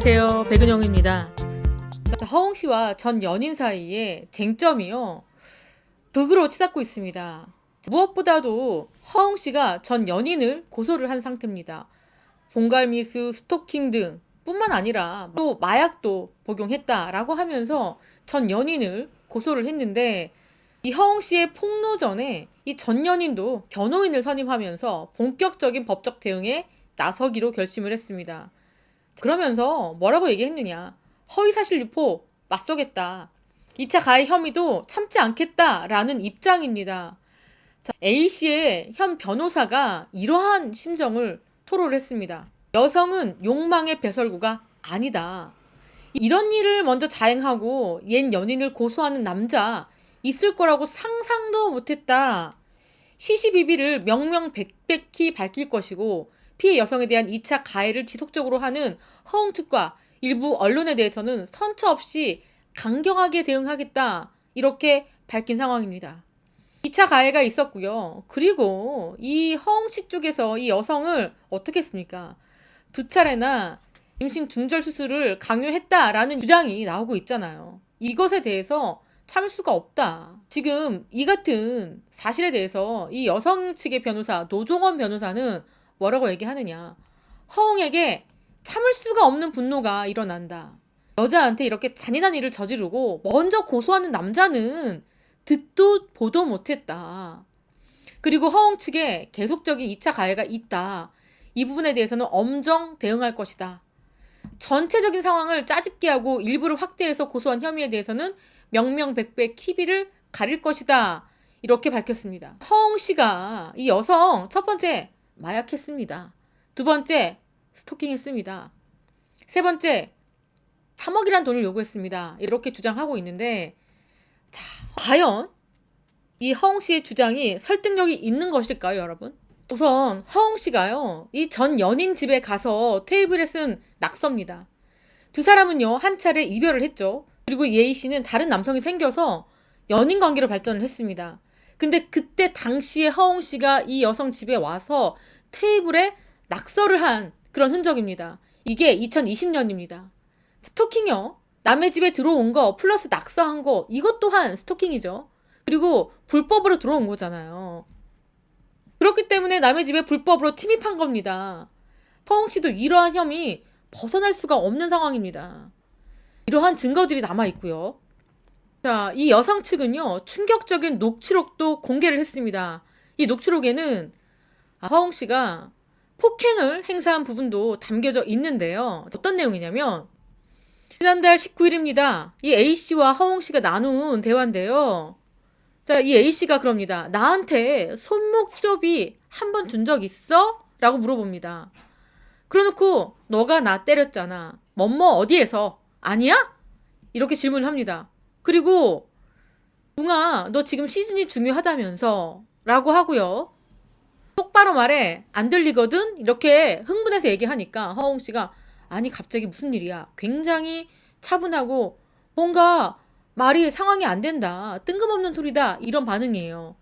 안녕하세요. 백은영입니다. 허웅 씨와 전 연인 사이에 쟁점이요, 극으로 치닫고 있습니다. 무엇보다도 허웅 씨가 전 연인을 고소를 한 상태입니다. 공갈미수, 스토킹 등 뿐만 아니라 또 마약도 복용했다라고 하면서 전 연인을 고소를 했는데, 이 허웅 씨의 폭로 전에 이 전 연인도 변호인을 선임하면서 본격적인 법적 대응에 나서기로 결심을 했습니다. 그러면서 뭐라고 얘기했느냐. 허위사실 유포 맞서겠다. 2차 가해 혐의도 참지 않겠다라는 입장입니다. 자, A씨의 현 변호사가 이러한 심정을 토로를 했습니다. 여성은 욕망의 배설구가 아니다. 이런 일을 먼저 자행하고 옛 연인을 고소하는 남자 있을 거라고 상상도 못했다. 시시비비를 명명백백히 밝힐 것이고, 피해 여성에 대한 2차 가해를 지속적으로 하는 허웅 측과 일부 언론에 대해서는 선처 없이 강경하게 대응하겠다, 이렇게 밝힌 상황입니다. 2차 가해가 있었고요. 그리고 이 허웅 씨 쪽에서 이 여성을 어떻게 했습니까? 2차례나 임신 중절 수술을 강요했다라는 주장이 나오고 있잖아요. 이것에 대해서 참을 수가 없다. 지금 이 같은 사실에 대해서 이 여성 측의 변호사 노종원 변호사는 뭐라고 얘기하느냐. 허웅에게 참을 수가 없는 분노가 일어난다. 여자한테 이렇게 잔인한 일을 저지르고 먼저 고소하는 남자는 듣도 보도 못했다. 그리고 허웅 측에 계속적인 2차 가해가 있다. 이 부분에 대해서는 엄정 대응할 것이다. 전체적인 상황을 짜집게 하고 일부를 확대해서 고소한 혐의에 대해서는 명명백백 시비를 가릴 것이다. 이렇게 밝혔습니다. 허웅 씨가 이 여성 첫 번째 마약했습니다. 두 번째 스토킹했습니다. 세 번째 3억이란 돈을 요구했습니다. 이렇게 주장하고 있는데, 자, 과연 이 허웅 씨의 주장이 설득력이 있는 것일까요, 여러분? 우선 허웅 씨가요, 이 전 연인 집에 가서 테이블에 쓴 낙서입니다. 두 사람은요, 한 차례 이별을 했죠. 그리고 예희 씨는 다른 남성이 생겨서 연인 관계로 발전을 했습니다. 근데 그때 당시에 허웅 씨가 이 여성 집에 와서 테이블에 낙서를 한 그런 흔적입니다. 이게 2020년입니다. 스토킹이요. 남의 집에 들어온 거 플러스 낙서한 거, 이것 또한 스토킹이죠. 그리고 불법으로 들어온 거잖아요. 그렇기 때문에 남의 집에 불법으로 침입한 겁니다. 허웅 씨도 이러한 혐의 벗어날 수가 없는 상황입니다. 이러한 증거들이 남아있고요. 자, 이 여성 측은요, 충격적인 녹취록도 공개를 했습니다. 이 녹취록에는 허웅 씨가 폭행을 행사한 부분도 담겨져 있는데요. 어떤 내용이냐면, 지난달 19일입니다. 이 A씨와 허웅 씨가 나눈 대화인데요. 자, 이 A씨가 그럽니다. 나한테 손목 치료비 한 번 준 적 있어? 라고 물어봅니다. 그러놓고 너가 나 때렸잖아. 뭐뭐 어디에서? 아니야? 이렇게 질문을 합니다. 그리고 웅아, 너 지금 시즌이 중요하다면서? 라고 하고요. 똑바로 말해. 안 들리거든? 이렇게 흥분해서 얘기하니까 허웅 씨가, 아니 갑자기 무슨 일이야? 굉장히 차분하고 뭔가 말이 상황이 안 된다. 뜬금없는 소리다. 이런 반응이에요.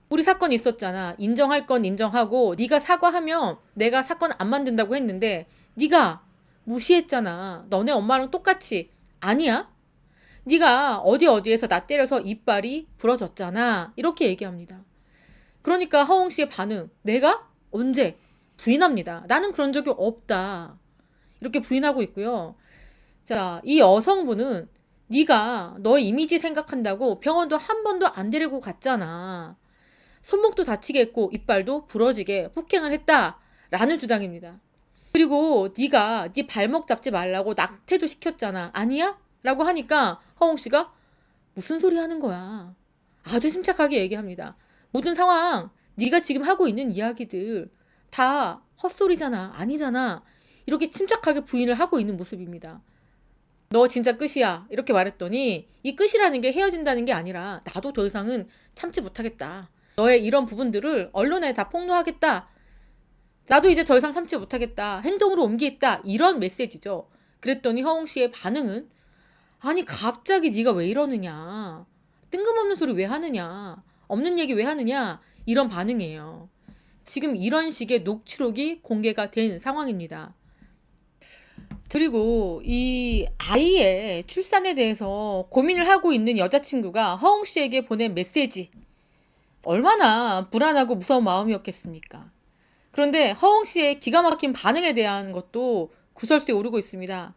우리 사건 있었잖아. 인정할 건 인정하고 네가 사과하면 내가 사건 안 만든다고 했는데 네가 무시했잖아. 너네 엄마랑 똑같이. 아니야? 네가 어디에서 나 때려서 이빨이 부러졌잖아. 이렇게 얘기합니다. 그러니까 허웅 씨의 반응, 내가? 언제? 부인합니다. 나는 그런 적이 없다. 이렇게 부인하고 있고요. 자, 이 여성분은 네가 너 이미지 생각한다고 병원도 한 번도 안 데리고 갔잖아. 손목도 다치게 했고 이빨도 부러지게 폭행을 했다라는 주장입니다. 그리고 네가 네 발목 잡지 말라고 낙태도 시켰잖아. 아니야? 라고 하니까 허웅 씨가 무슨 소리 하는 거야. 아주 침착하게 얘기합니다. 모든 상황, 네가 지금 하고 있는 이야기들 다 헛소리잖아. 아니잖아. 이렇게 침착하게 부인을 하고 있는 모습입니다. 너 진짜 끝이야. 이렇게 말했더니 이 끝이라는 게 헤어진다는 게 아니라 나도 더 이상은 참지 못하겠다. 너의 이런 부분들을 언론에 다 폭로하겠다. 나도 이제 더 이상 참지 못하겠다. 행동으로 옮기겠다. 이런 메시지죠. 그랬더니 허웅 씨의 반응은, 아니 갑자기 네가 왜 이러느냐. 뜬금없는 소리 왜 하느냐. 없는 얘기 왜 하느냐. 이런 반응이에요. 지금 이런 식의 녹취록이 공개가 된 상황입니다. 그리고 이 아이의 출산에 대해서 고민을 하고 있는 여자친구가 허웅 씨에게 보낸 메시지. 얼마나 불안하고 무서운 마음이었겠습니까? 그런데 허웅 씨의 기가 막힌 반응에 대한 것도 구설수에 오르고 있습니다.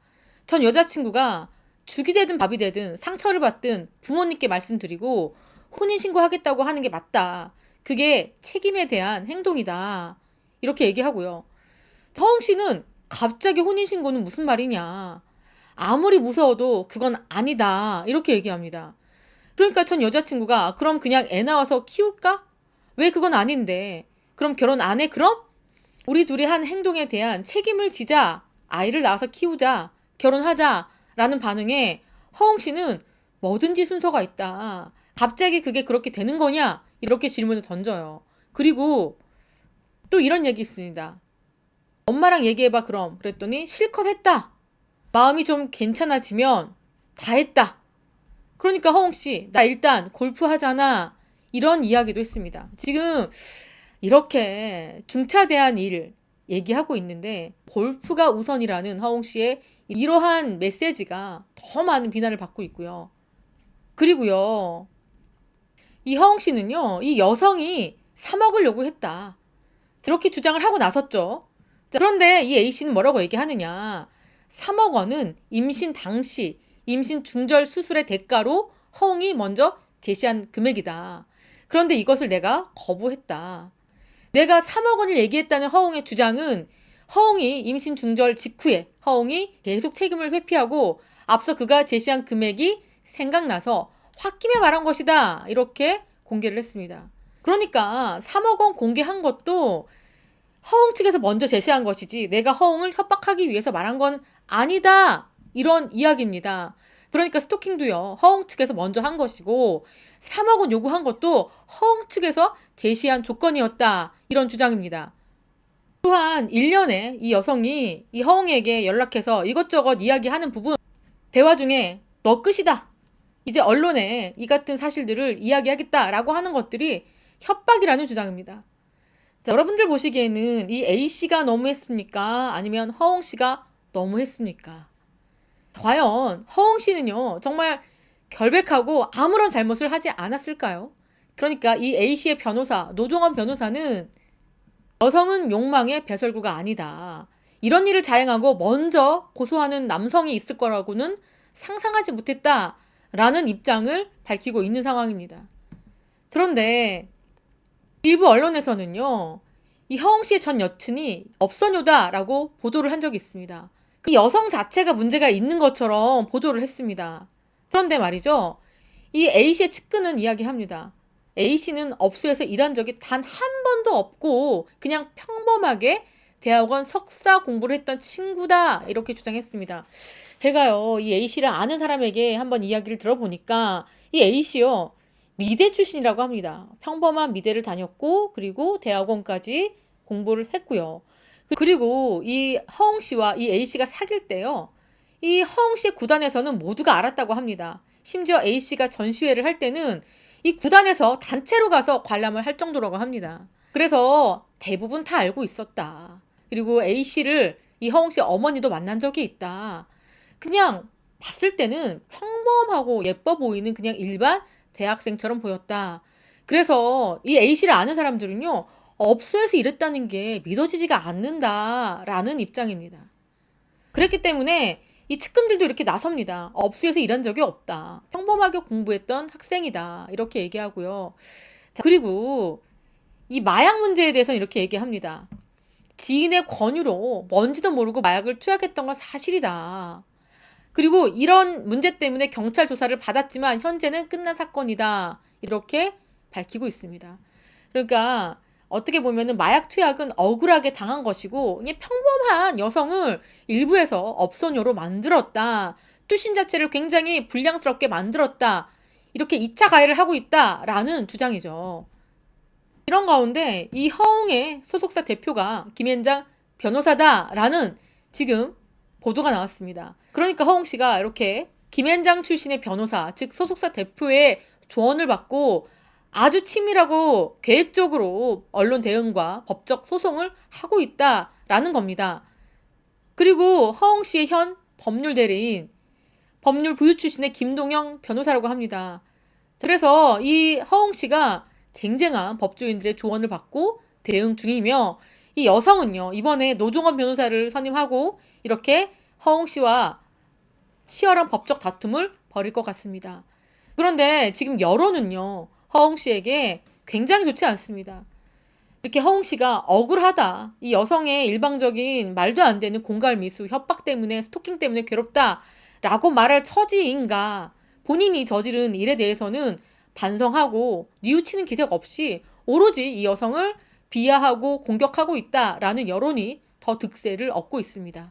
전 여자친구가 죽이 되든 밥이 되든 상처를 받든 부모님께 말씀드리고 혼인신고하겠다고 하는 게 맞다. 그게 책임에 대한 행동이다. 이렇게 얘기하고요. 허웅 씨는 갑자기 혼인신고는 무슨 말이냐. 아무리 무서워도 그건 아니다. 이렇게 얘기합니다. 그러니까 전 여자친구가 그럼 그냥 애 낳아서 키울까? 왜 그건 아닌데? 그럼 결혼 안 해? 그럼? 우리 둘이 한 행동에 대한 책임을 지자. 아이를 낳아서 키우자. 결혼하자. 라는 반응에 허웅 씨는 뭐든지 순서가 있다. 갑자기 그게 그렇게 되는 거냐? 이렇게 질문을 던져요. 그리고 또 이런 얘기 있습니다. 엄마랑 얘기해봐 그럼. 그랬더니 실컷 했다. 마음이 좀 괜찮아지면 다 했다. 그러니까 허웅 씨, 나 일단 골프 하잖아. 이런 이야기도 했습니다. 지금 이렇게 중차대한 일 얘기하고 있는데 골프가 우선이라는 허웅 씨의 이러한 메시지가 더 많은 비난을 받고 있고요. 그리고요. 이 허웅 씨는요. 이 여성이 3억을 요구했다. 이렇게 주장을 하고 나섰죠. 자, 그런데 이 A씨는 뭐라고 얘기하느냐. 3억 원은 임신 당시 임신 중절 수술의 대가로 허웅이 먼저 제시한 금액이다. 그런데 이것을 내가 거부했다. 내가 3억 원을 얘기했다는 허웅의 주장은 허웅이 임신 중절 직후에 허웅이 계속 책임을 회피하고 앞서 그가 제시한 금액이 생각나서 홧김에 말한 것이다. 이렇게 공개를 했습니다. 그러니까 3억 원 공개한 것도 허웅 측에서 먼저 제시한 것이지 내가 허웅을 협박하기 위해서 말한 건 아니다. 이런 이야기입니다. 그러니까 스토킹도요. 허웅 측에서 먼저 한 것이고 3억 원 요구한 것도 허웅 측에서 제시한 조건이었다. 이런 주장입니다. 또한 1년에 이 여성이 이 허웅에게 연락해서 이것저것 이야기하는 부분 대화 중에 너 끝이다. 이제 언론에 이 같은 사실들을 이야기하겠다라고 하는 것들이 협박이라는 주장입니다. 자, 여러분들 보시기에는 이 A씨가 너무했습니까? 아니면 허웅씨가 너무했습니까? 과연 허웅씨는요, 정말 결백하고 아무런 잘못을 하지 않았을까요? 그러니까 이 A씨의 변호사, 노종원 변호사는 여성은 욕망의 배설구가 아니다. 이런 일을 자행하고 먼저 고소하는 남성이 있을 거라고는 상상하지 못했다라는 입장을 밝히고 있는 상황입니다. 그런데 일부 언론에서는요, 이 허웅 씨의 전 여친이 업선요다라고 보도를 한 적이 있습니다. 그 여성 자체가 문제가 있는 것처럼 보도를 했습니다. 그런데 말이죠, 이 A 씨의 측근은 이야기합니다. A 씨는 업소에서 일한 적이 단 한 번도 없고 그냥 평범하게 대학원 석사 공부를 했던 친구다 이렇게 주장했습니다. 제가요, 이 A 씨를 아는 사람에게 한번 이야기를 들어보니까 이 A 씨요, 미대 출신이라고 합니다. 평범한 미대를 다녔고 그리고 대학원까지 공부를 했고요. 그리고 이 허웅 씨와 이 A 씨가 사귈 때요. 이 허웅 씨의 구단에서는 모두가 알았다고 합니다. 심지어 A 씨가 전시회를 할 때는 이 구단에서 단체로 가서 관람을 할 정도라고 합니다. 그래서 대부분 다 알고 있었다. 그리고 A 씨를 이 허웅 씨 어머니도 만난 적이 있다. 그냥 봤을 때는 평범하고 예뻐 보이는 그냥 일반 대학생처럼 보였다. 그래서 이 A씨를 아는 사람들은요, 업소에서 일했다는 게 믿어지지가 않는다라는 입장입니다. 그랬기 때문에 이 측근들도 이렇게 나섭니다. 업소에서 일한 적이 없다. 평범하게 공부했던 학생이다. 이렇게 얘기하고요. 자, 그리고 이 마약 문제에 대해서는 이렇게 얘기합니다. 지인의 권유로 뭔지도 모르고 마약을 투약했던 건 사실이다. 그리고 이런 문제 때문에 경찰 조사를 받았지만 현재는 끝난 사건이다. 이렇게 밝히고 있습니다. 그러니까 어떻게 보면은 마약 투약은 억울하게 당한 것이고 그냥 평범한 여성을 일부에서 업소녀로 만들었다. 투신 자체를 굉장히 불량스럽게 만들었다. 이렇게 2차 가해를 하고 있다라는 주장이죠. 이런 가운데 이 허웅의 소속사 대표가 김앤장 변호사다라는 지금 보도가 나왔습니다. 그러니까 허웅 씨가 이렇게 김앤장 출신의 변호사, 즉 소속사 대표의 조언을 받고 아주 치밀하고 계획적으로 언론 대응과 법적 소송을 하고 있다라는 겁니다. 그리고 허웅 씨의 현 법률 대리인, 법률 부유 출신의 김동영 변호사라고 합니다. 그래서 이 허웅 씨가 쟁쟁한 법조인들의 조언을 받고 대응 중이며, 이 여성은요, 이번에 노종원 변호사를 선임하고 이렇게 허웅 씨와 치열한 법적 다툼을 벌일 것 같습니다. 그런데 지금 여론은요, 허웅 씨에게 굉장히 좋지 않습니다. 이렇게 허웅 씨가 억울하다, 이 여성의 일방적인 말도 안 되는 공갈 미수, 협박 때문에, 스토킹 때문에 괴롭다 라고 말할 처지인가, 본인이 저지른 일에 대해서는 반성하고 뉘우치는 기색 없이 오로지 이 여성을 비하하고 공격하고 있다라는 여론이 더 득세를 얻고 있습니다.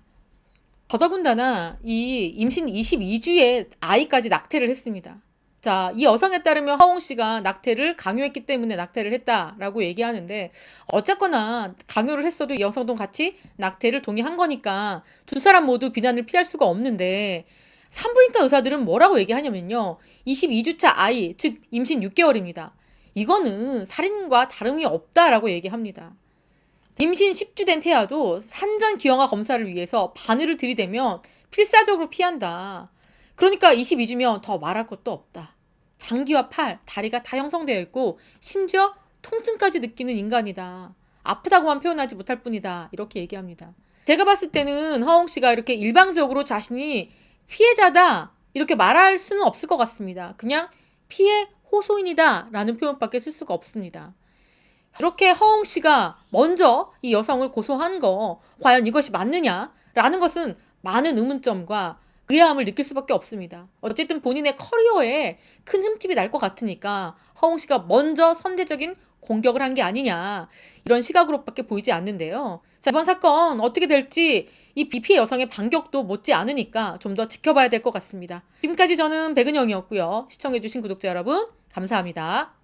더더군다나 이 임신 22주에 아이까지 낙태를 했습니다. 자, 이 여성에 따르면 허웅 씨가 낙태를 강요했기 때문에 낙태를 했다라고 얘기하는데, 어쨌거나 강요를 했어도 이 여성도 같이 낙태를 동의한 거니까 두 사람 모두 비난을 피할 수가 없는데, 산부인과 의사들은 뭐라고 얘기하냐면요, 22주차 아이, 즉 임신 6개월입니다. 이거는 살인과 다름이 없다라고 얘기합니다. 임신 10주 된 태아도 산전 기형아 검사를 위해서 바늘을 들이대면 필사적으로 피한다. 그러니까 22주면 더 말할 것도 없다. 장기와 팔, 다리가 다 형성되어 있고 심지어 통증까지 느끼는 인간이다. 아프다고만 표현하지 못할 뿐이다. 이렇게 얘기합니다. 제가 봤을 때는 허웅 씨가 이렇게 일방적으로 자신이 피해자다 이렇게 말할 수는 없을 것 같습니다. 그냥 피해 호소인이다 라는 표현밖에 쓸 수가 없습니다. 이렇게 허웅 씨가 먼저 이 여성을 고소한 거 과연 이것이 맞느냐라는 것은 많은 의문점과 의아함을 느낄 수밖에 없습니다. 어쨌든 본인의 커리어에 큰 흠집이 날 것 같으니까 허웅 씨가 먼저 선제적인 공격을 한 게 아니냐, 이런 시각으로밖에 보이지 않는데요. 자, 이번 사건 어떻게 될지 이 피해 여성의 반격도 못지 않으니까 좀 더 지켜봐야 될 것 같습니다. 지금까지 저는 백은영이었고요. 시청해주신 구독자 여러분 감사합니다.